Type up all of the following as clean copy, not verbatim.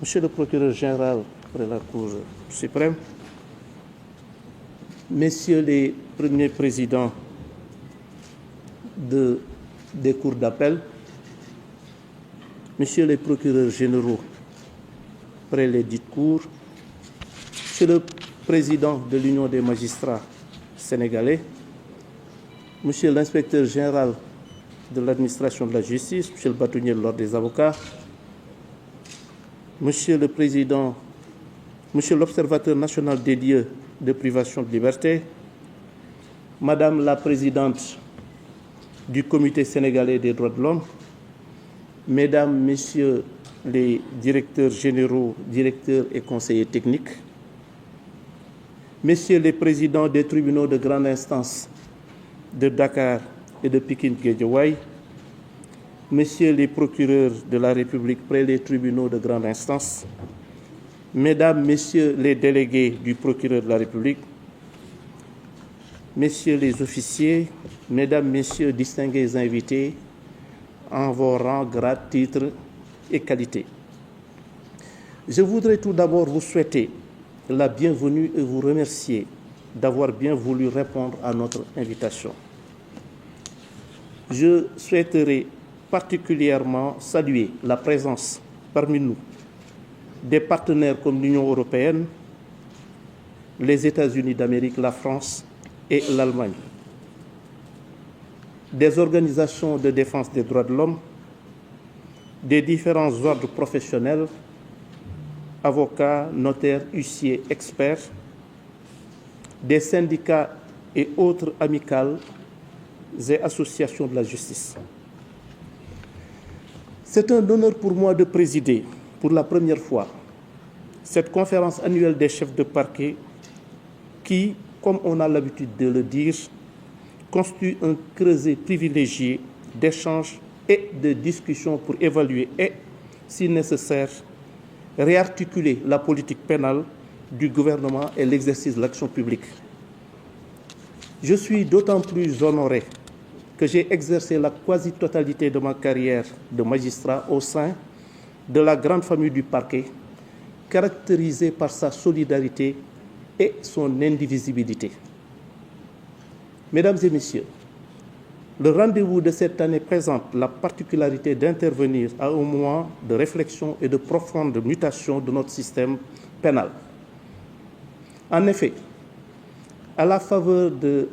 Monsieur le procureur général de la Cour suprême, Messieurs les premiers présidents des cours d'appel, Messieurs les procureurs généraux près les dites cours, Monsieur le président de l'Union des magistrats sénégalais, Monsieur l'inspecteur général de l'administration de la justice, Monsieur le bâtonnier de l'ordre des avocats, Monsieur le président, Monsieur l'observateur national des lieux de privation de liberté, Madame la présidente du Comité sénégalais des droits de l'homme, Mesdames, Messieurs les directeurs généraux, directeurs et conseillers techniques, Messieurs les présidents des tribunaux de grande instance de Dakar et de Pikine-Guédiawaye, Messieurs les procureurs de la République près les tribunaux de grande instance, Mesdames, Messieurs les délégués du procureur de la République, Messieurs les officiers, Mesdames, Messieurs distingués invités, en vos rangs, grades, titres et qualités. Je voudrais tout d'abord vous souhaiter la bienvenue et vous remercier d'avoir bien voulu répondre à notre invitation. Je souhaiterais particulièrement saluer la présence parmi nous des partenaires comme l'Union européenne, les États-Unis d'Amérique, la France et l'Allemagne, des organisations de défense des droits de l'homme, des différents ordres professionnels, avocats, notaires, huissiers, experts, des syndicats et autres amicales et associations de la justice. C'est un honneur pour moi de présider pour la première fois cette conférence annuelle des chefs de parquet qui, comme on a l'habitude de le dire, constitue un creuset privilégié d'échanges et de discussions pour évaluer et, si nécessaire, réarticuler la politique pénale du gouvernement et l'exercice de l'action publique. Je suis d'autant plus honoré que j'ai exercé la quasi-totalité de ma carrière de magistrat au sein de la grande famille du parquet, caractérisée par sa solidarité et son indivisibilité. Mesdames et messieurs, le rendez-vous de cette année présente la particularité d'intervenir à un moment de réflexion et de profonde mutation de notre système pénal. En effet, à la faveur de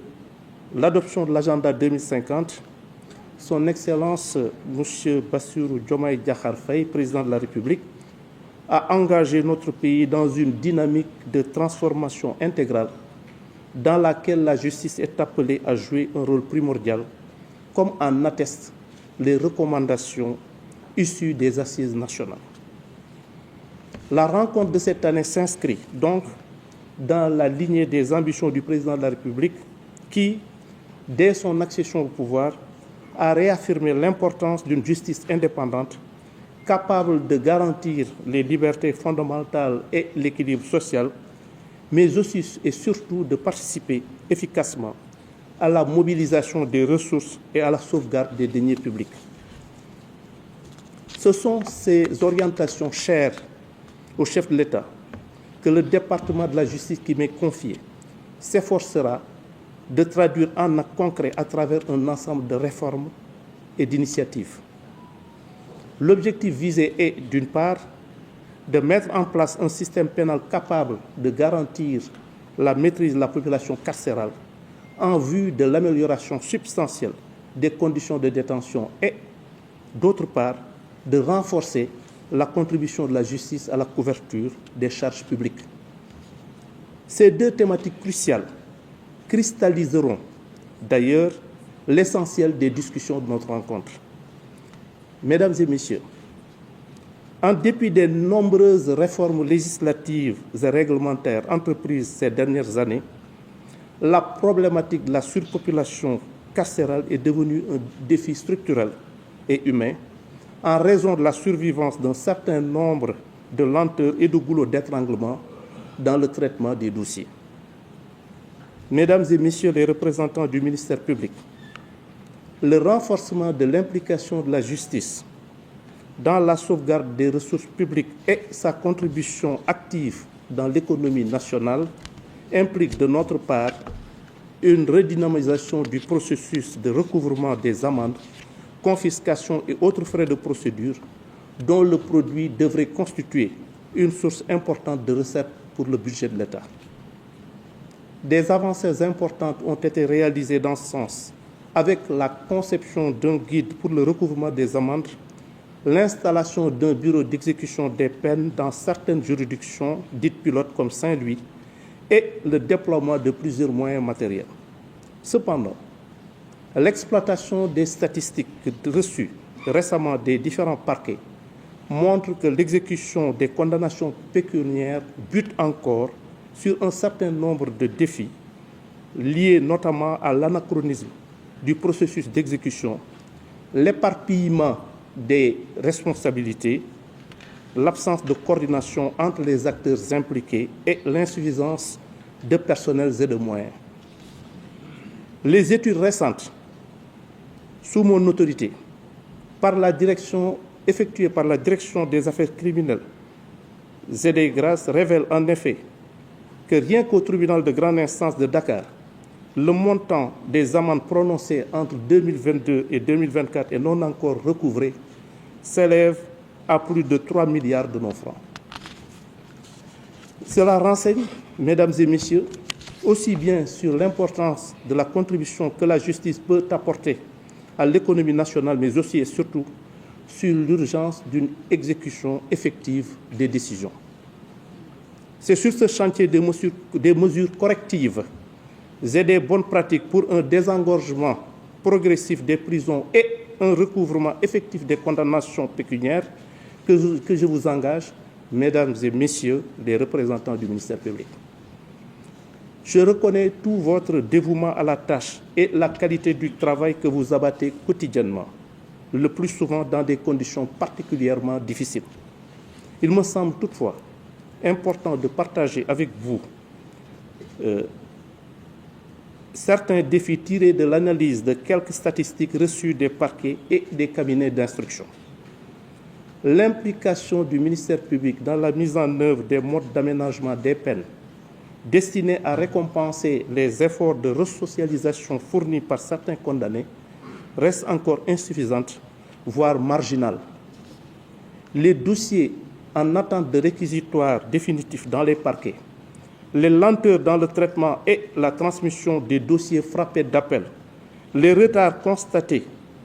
l'adoption de l'agenda 2050, Son Excellence M. Bassirou Diomaye Diakhar Faye, président de la République, a engagé notre pays dans une dynamique de transformation intégrale dans laquelle la justice est appelée à jouer un rôle primordial, comme en attestent les recommandations issues des assises nationales. La rencontre de cette année s'inscrit donc dans la lignée des ambitions du président de la République qui, dès son accession au pouvoir, a réaffirmé l'importance d'une justice indépendante, capable de garantir les libertés fondamentales et l'équilibre social, mais aussi et surtout de participer efficacement à la mobilisation des ressources et à la sauvegarde des deniers publics. Ce sont ces orientations chères au chef de l'État que le département de la justice qui m'est confié s'efforcera de traduire en actes concrets à travers un ensemble de réformes et d'initiatives. L'objectif visé est, d'une part, de mettre en place un système pénal capable de garantir la maîtrise de la population carcérale en vue de l'amélioration substantielle des conditions de détention et, d'autre part, de renforcer la contribution de la justice à la couverture des charges publiques. Ces deux thématiques cruciales cristalliseront d'ailleurs l'essentiel des discussions de notre rencontre. Mesdames et messieurs, en dépit des nombreuses réformes législatives et réglementaires entreprises ces dernières années, la problématique de la surpopulation carcérale est devenue un défi structurel et humain en raison de la survivance d'un certain nombre de lenteurs et de goulots d'étranglement dans le traitement des dossiers. Mesdames et messieurs les représentants du ministère public, le renforcement de l'implication de la justice dans la sauvegarde des ressources publiques et sa contribution active dans l'économie nationale implique de notre part une redynamisation du processus de recouvrement des amendes, confiscation et autres frais de procédure dont le produit devrait constituer une source importante de recettes pour le budget de l'État. Des avancées importantes ont été réalisées dans ce sens avec la conception d'un guide pour le recouvrement des amendes, l'installation d'un bureau d'exécution des peines dans certaines juridictions dites pilotes comme Saint-Louis et le déploiement de plusieurs moyens matériels. Cependant, l'exploitation des statistiques reçues récemment des différents parquets montre que l'exécution des condamnations pécuniaires bute encore sur un certain nombre de défis liés notamment à l'anachronisme du processus d'exécution, l'éparpillement des responsabilités, l'absence de coordination entre les acteurs impliqués et l'insuffisance de personnels et de moyens. Les études récentes, sous mon autorité, effectuées par la Direction des affaires criminelles et des grâces, révèlent en effet que rien qu'au tribunal de grande instance de Dakar, le montant des amendes prononcées entre 2022 et 2024 et non encore recouvrées s'élève à plus de 3 milliards de nos francs. Cela renseigne, mesdames et messieurs, aussi bien sur l'importance de la contribution que la justice peut apporter à l'économie nationale, mais aussi et surtout sur l'urgence d'une exécution effective des décisions. C'est sur ce chantier des mesures correctives et des bonnes pratiques pour un désengorgement progressif des prisons et un recouvrement effectif des condamnations pécuniaires que je vous engage, mesdames et messieurs les représentants du ministère public. Je reconnais tout votre dévouement à la tâche et la qualité du travail que vous abattez quotidiennement, le plus souvent dans des conditions particulièrement difficiles. Il me semble toutefois important de partager avec vous certains défis tirés de l'analyse de quelques statistiques reçues des parquets et des cabinets d'instruction. L'implication du ministère public dans la mise en œuvre des modes d'aménagement des peines destinés à récompenser les efforts de resocialisation fournis par certains condamnés reste encore insuffisante, voire marginale. Les dossiers en attente de réquisitoire définitif dans les parquets, les lenteurs dans le traitement et la transmission des dossiers frappés d'appel, les retards constatés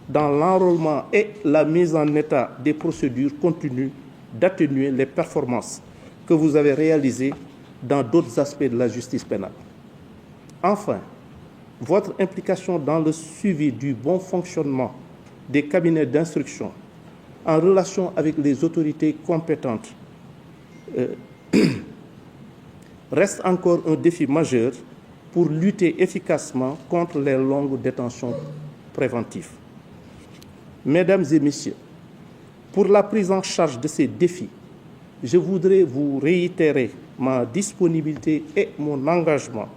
dans l'enrôlement et la mise en état des procédures continuent d'atténuer les performances que vous avez réalisées dans d'autres aspects de la justice pénale. Enfin, votre implication dans le suivi du bon fonctionnement des cabinets d'instruction en relation avec les autorités compétentes reste encore un défi majeur pour lutter efficacement contre les longues détentions préventives. Mesdames et messieurs, pour la prise en charge de ces défis, je voudrais vous réitérer ma disponibilité et mon engagement,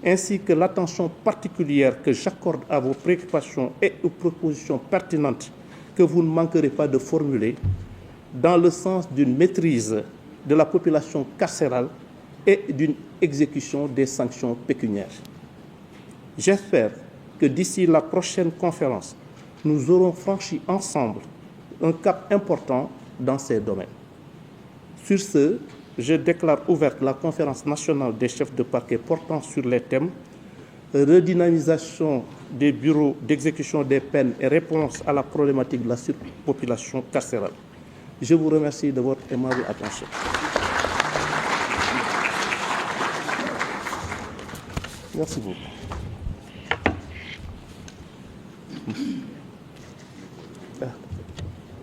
ainsi que l'attention particulière que j'accorde à vos préoccupations et aux propositions pertinentes que vous ne manquerez pas de formuler dans le sens d'une maîtrise de la population carcérale et d'une exécution des sanctions pécuniaires. J'espère que d'ici la prochaine conférence, nous aurons franchi ensemble un cap important dans ces domaines. Sur ce, je déclare ouverte la conférence nationale des chefs de parquet portant sur les thèmes redynamisation des bureaux d'exécution des peines et réponse à la problématique de la surpopulation carcérale. Je vous remercie de votre aimable attention. Merci beaucoup.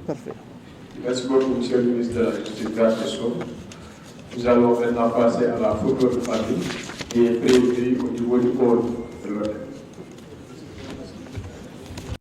Parfait. Merci beaucoup, Monsieur le ministre de la Justice Garde des Sceaux. Nous allons maintenant passer à la photo de famille qui est prévue au niveau du pôle de l'hôtel.